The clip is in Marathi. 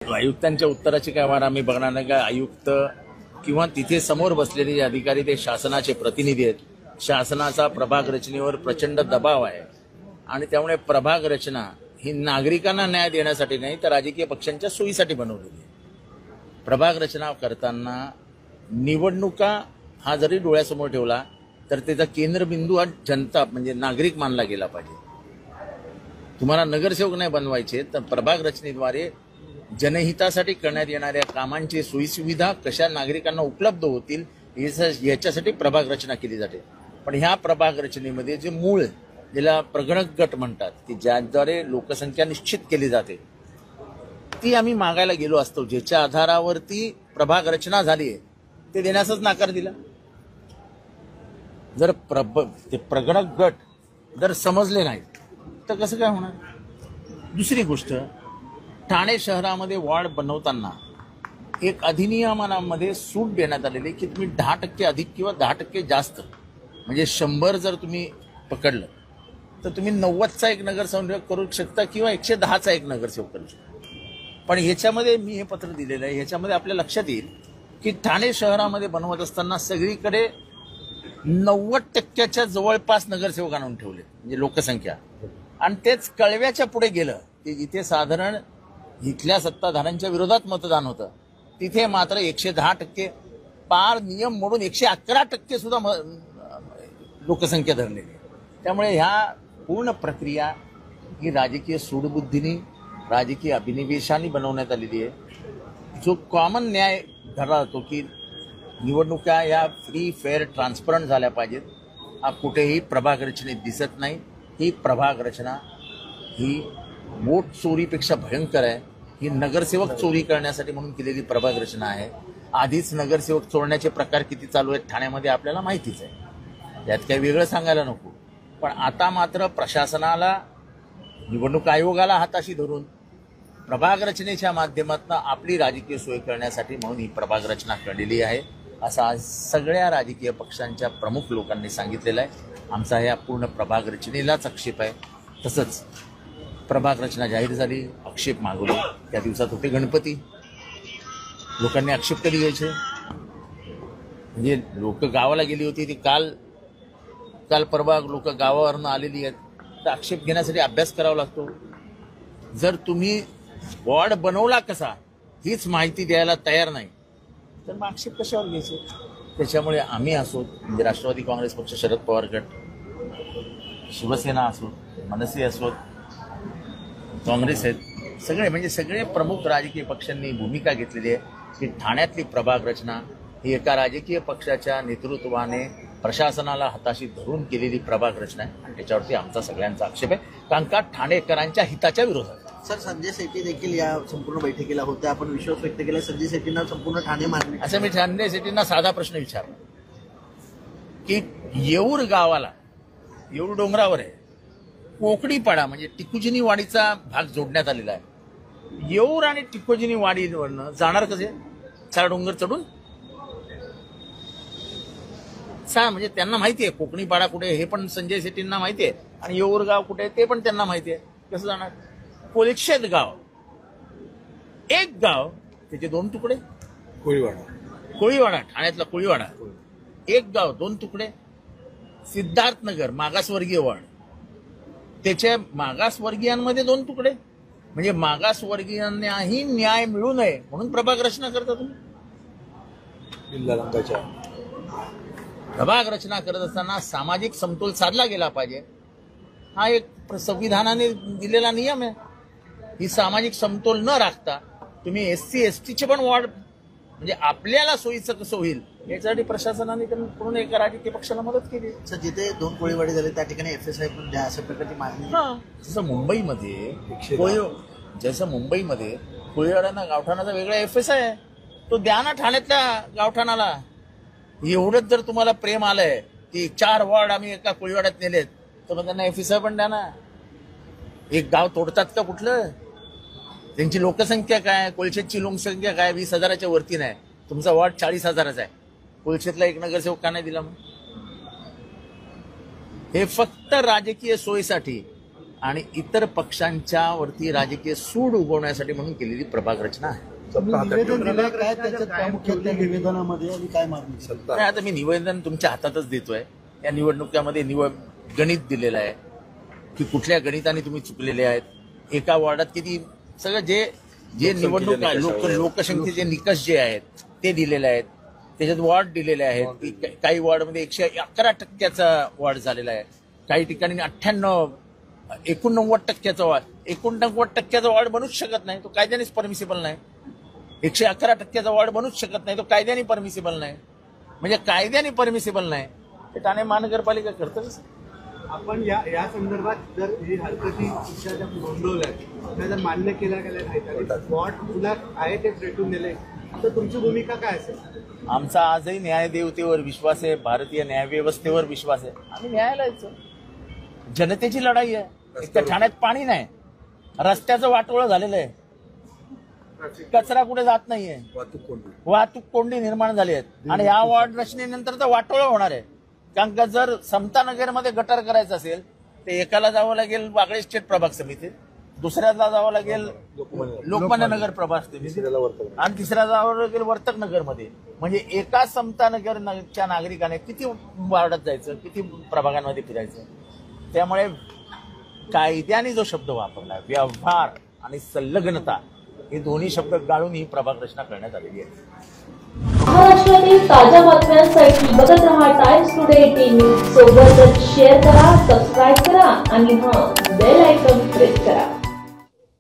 आयुक्तांच्या उत्तराची काय वाट आम्ही बघणार नाही का? आयुक्त किंवा तिथे समोर बसलेले जे अधिकारी ते शासनाचे प्रतिनिधी आहेत. शासनाचा प्रभाग रचनेवर प्रचंड दबाव आहे आणि त्यामुळे प्रभाग रचना ही नागरिकांना न्याय देण्यासाठी नाही तर राजकीय पक्षांच्या सोयीसाठी बनवलेली आहे. प्रभाग रचना करताना निवडणुका हा जरी डोळ्यासमोर ठेवला तर त्याचा केंद्रबिंदू हा जनता म्हणजे नागरिक मानला गेला पाहिजे. तुम्हाला नगरसेवक नाही बनवायचे तर प्रभाग रचनेद्वारे जनहितासाठी करण्यात येणाऱ्या कामांची सोयीसुविधा कशा नागरिकांना उपलब्ध होतील याच्यासाठी प्रभाग रचना केली जाते. पण ह्या प्रभाग रचनेमध्ये जे मूळ ज्याला प्रगणक गट म्हणतात की ज्याद्वारे लोकसंख्या निश्चित केली जाते ती आम्ही मागायला गेलो असतो. ज्याच्या आधारावरती प्रभाग रचना झाली आहे ते देण्यासच नकार दिला. जर ते प्रगणक गट जर समजले नाहीत तर कसं काय होणार? दुसरी गोष्ट, ठाणे शहरामध्ये वॉर्ड बनवताना एक अधिनियमामध्ये सूट देण्यात आलेली की तुम्ही 10% अधिक किंवा 10% जास्त म्हणजे 100 जर तुम्ही पकडलं तर तुम्ही 90चा एक नगरसेवक करू शकता किंवा 110चा एक नगरसेवक करू शकता. पण ह्याच्यामध्ये मी हे पत्र दिलेलं आहे, ह्याच्यामध्ये आपल्या लक्षात येईल की ठाणे शहरामध्ये बनवत असताना सगळीकडे 90% जवळपास नगरसेवक आणून ठेवले म्हणजे लोकसंख्या. आणि तेच कळव्याच्या पुढे गेलं की जिथे साधारण इथल्या सत्ताधाऱ्यांच्या विरोधात मतदान होतं तिथे मात्र 110% पार नियम मोडून 111% सुद्धा लोकसंख्या धरलेली. त्यामुळे ह्या पूर्ण प्रक्रिया ही राजकीय सूडबुद्धीने राजकीय अभिनिवेशाने बनवण्यात आलेली आहे. जो कॉमन न्याय धरला जातो की निवडणुका या फ्री फेअर ट्रान्सपरंट झाल्या पाहिजेत हा कुठेही प्रभाग रचनेत दिसत नाही. ही प्रभाग रचना ही वोट चोरीपेक्षा भयंकर आहे. ही नगरसेवक चोरी करण्यासाठी म्हणून केलेली प्रभाग रचना आहे. आधीच नगरसेवक चोरण्याचे प्रकार किती चालू आहेत ठाण्यामध्ये आपल्याला माहितीच आहे, त्यात काही वेगळं सांगायला नको. पण आता मात्र प्रशासनाला निवडणूक आयोगाला हाताशी धरून प्रभाग रचनेच्या माध्यमातून आपली राजकीय सोय करण्यासाठी म्हणून ही प्रभाग रचना केलेली आहे असं आज सगळ्या राजकीय पक्षांच्या प्रमुख लोकांनी सांगितलेलं आहे. आमचा ह्या पूर्ण प्रभाग रचनेलाच आक्षेप आहे. तसंच प्रभाग रचना जाहीर झाली, आक्षेप मागवले, त्या दिवसात होते गणपती. लोकांनी आक्षेप कधी घ्यायचे? म्हणजे लोक गावाला गेली होती ती काल परवा लोक गावावरनं आलेली आहेत तर आक्षेप घेण्यासाठी अभ्यास करावा लागतो. जर तुम्ही वॉर्ड बनवला कसा हीच माहिती द्यायला तयार नाही तर मग आक्षेप कशावर घ्यायचे? त्याच्यामुळे आम्ही असोत म्हणजे राष्ट्रवादी काँग्रेस पक्ष, शरद पवार गट, शिवसेना असोत, मनसे असोत, काँग्रेस आहेत, सगळे प्रमुख राजकीय पक्षांनी भूमिका घेतलेली आहे की ठाण्यातली प्रभाग रचना ही एका राजकीय पक्षाच्या नेतृत्वाने प्रशासनाला हाताशी धरून केलेली प्रभाग रचना आहे आणि त्याच्यावरती आमचा सगळ्यांचा आक्षेप आहे. कारण का ठाणेकरांच्या हिताच्या विरोधात. सर, संजय सेठी देखील या संपूर्ण बैठकीला होते, आपण विश्वास व्यक्त केला संजय सेठींना संपूर्ण ठाणे मारणे. असं मी संजय सेठींना साधा प्रश्न विचारला की येऊर गावाला, येऊर डोंगरावर आहे, कोकणीपाडा म्हणजे टिकुजिनी वाडीचा भाग जोडण्यात आलेला आहे. येऊर आणि टिकुजिनी वाडीवरनं जाणार कसे? 4 डोंगर चढून म्हणजे त्यांना माहिती आहे कोकणीपाडा कुठे हे पण संजय सेठींना माहिती आहे आणि येऊर गाव कुठे ते पण त्यांना माहिती आहे. कसं जाणार? कोलिक्षेत गाव, एक गाव त्याचे 2 तुकडे. कोळीवाडा ठाण्यातला कोळीवाडा एक गाव 2 तुकडे. सिद्धार्थनगर मागासवर्गीय वार्ड त्याच्या मागासवर्गीयांमध्ये 2 तुकडे. म्हणजे मागासवर्गीयांनाही न्याय मिळू नये म्हणून प्रभाग रचना करता तुम्ही. प्रभाग रचना करत असताना सामाजिक समतोल साधला गेला पाहिजे हा एक संविधानाने दिलेला नियम आहे. ही सामाजिक समतोल न राखता तुम्ही SC STचे पण वॉर्ड म्हणजे आपल्याला सोयीचं कसं होईल याच्यासाठी प्रशासनाने पूर्ण एका राजकीय पक्षाला मदत केली. सर, जिथे 2 कोळीवाडी झाले त्या ठिकाणी FSI पण द्या अशा प्रकारची मागणी. जसं मुंबईमध्ये कोळीवाड्यांना गावठाणाचा वेगळा FSI आहे तो द्या ना ठाण्यातल्या गावठाणाला. एवढंच जर तुम्हाला प्रेम आलंय की 4 वॉर्ड आम्ही एका कोळीवाड्यात नेलेत तर मग त्यांना FSI पण द्या ना. एक गाव तोडतात का कुठलं? त्यांची लोकसंख्या काय? कोलशेतची लोकसंख्या काय? 20,000च्या वरती नाही. तुमचा वॉर्ड 40,000चा आहे. कोलशेतला एक नगरसेवक का नाही दिला? मग हे फक्त राजकीय सोयीसाठी आणि इतर पक्षांच्या वरती राजकीय सूड उगवण्यासाठी म्हणून केलेली प्रभाग रचना आहे. निवेदन दिलंय काय त्याच्यात प्रामुख्याने त्या निवेदनामध्ये आणि काय मागणी नाही, आता मी निवेदन तुमच्या हातातच देतोय. या निवडणुकीमध्ये गणित दिलेलं आहे की कुठल्या गणिताने तुम्ही चुकलेले आहेत, एका वॉर्डात किती, सगळं जे निवडणूक लोकसंख्येचे निकष जे आहेत ते दिलेले आहेत. त्याच्यात वॉर्ड दिलेले आहेत. काही वॉर्डमध्ये 111% वॉर्ड झालेला आहे, काही ठिकाणी 89% वॉर्ड. 89% वॉर्ड बनूच शकत नाही, तो कायद्यानेच परमिसिबल नाही. 111% वॉर्ड बनूच शकत नाही, तो कायद्याने परमिसिबल नाही. म्हणजे कायद्याने परमिसिबल नाही ते ठाणे महानगरपालिका करतच. आपण या संदर्भात जर ही हरकती तुमच्या ज्या नोंदवल्या त्या जर मान्य केल्या गेल्या नाहीत आणि वॉर्ड पुन्हा आहे ते पेटून दिले तर तुमची भूमिका काय असेल? आमचा आजही न्यायदेवतेवर विश्वास आहे, भारतीय न्यायव्यवस्थेवर विश्वास आहे. आम्ही न्यायाला यायचो. जनतेची लढाई आहे. एक तर ठाण्यात पाणी नाही, रस्त्याचं वाटोळं झालेलं आहे, कचरा कुठे जात नाहीये, वाहतूक कोंडी निर्माण झाली आहेत. आणि या वॉर्ड रचनेनंतर तर वाटोळं होणार आहे. कारण का जर समतानगरमध्ये गटर करायचं असेल तर एकाला जावं लागेल वागळे स्टेट प्रभाग समितीत, दुसऱ्याला जावं लागेल लोकमान्य नगर प्रभाग समितीत आणि तिसऱ्या जावं लागेल वर्तक नगरमध्ये. म्हणजे एका समतानगरच्या नागरिकाने किती वार्डात जायचं, किती प्रभागांमध्ये फिरायचं. त्यामुळे कायद्याने जो शब्द वापरला, व्यवहार आणि संलग्नता, हे दोन्ही शब्द गाळून ही प्रभाग रचना करण्यात आलेली आहे. महाराष्ट्रातील ताज्या बातम्यांसाठी बघत रहा टाइम्स टुडे 18 न्यूज. सोबतच शेअर करा, सबस्क्राईब करा आणि बेल आयकॉन प्रेस करा.